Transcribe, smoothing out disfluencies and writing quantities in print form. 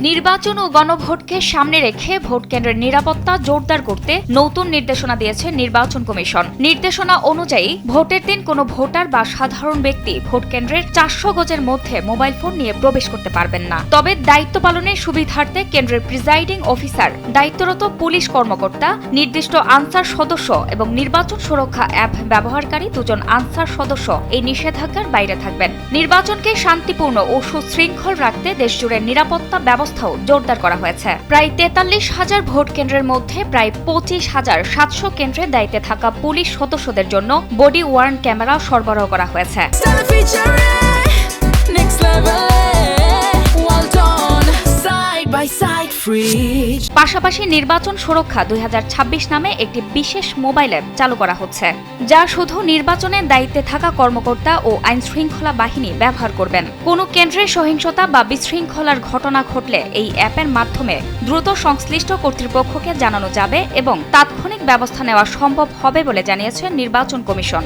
নির্বাচন ও গণভোটকে সামনে রেখে ভোট কেন্দ্রের নিরাপত্তা জোরদার করতে নতুন নির্দেশনা দিয়েছে নির্বাচন কমিশন। নির্দেশনা অনুযায়ী ভোটের দিন কোনো ভোটার বা সাধারণ ব্যক্তি ভোট কেন্দ্রের 400 গজের মধ্যে মোবাইল ফোন নিয়ে প্রবেশ করতে পারবেন না। তবে দায়িত্ব পালনের সুবিধার্থে কেন্দ্রের প্রিজাইডিং অফিসার, দায়িত্বরত পুলিশ কর্মকর্তা, নির্দিষ্ট আনসার সদস্য এবং নির্বাচন সুরক্ষা অ্যাপ ব্যবহারকারী 2 জন আনসার সদস্য এই নিষেধাজ্ঞার বাইরে থাকবেন। নির্বাচনকে শান্তিপূর্ণ ও সুশৃঙ্খল রাখতে দেশজুড়ে নিরাপত্তা ব্যবস্থাও জোরদার করা হয়েছে। প্রায় 43,000 ভোট কেন্দ্রের মধ্যে প্রায় 25,700 কেন্দ্রে দায়িত্বে থাকা পুলিশ সদস্যদের জন্য বডি ওয়ার্ন ক্যামেরা সরবরাহ করা হয়েছে। পাশাপাশি নির্বাচন সুরক্ষা 2026 নামে একটি বিশেষ মোবাইল অ্যাপ চালু করা হচ্ছে, যা শুধু নির্বাচনের দায়িত্বে থাকা কর্মকর্তা ও আইন শৃঙ্খলা বাহিনী ব্যবহার করবেন। কোনো কেন্দ্রে সহিংসতা বা বিশৃঙ্খলার ঘটনা ঘটলে এই অ্যাপের মাধ্যমে দ্রুত সংশ্লিষ্ট কর্তৃপক্ষকে জানানো যাবে এবং তাৎক্ষণিক ব্যবস্থা নেওয়া সম্ভব হবে বলে জানিয়েছে নির্বাচন কমিশন।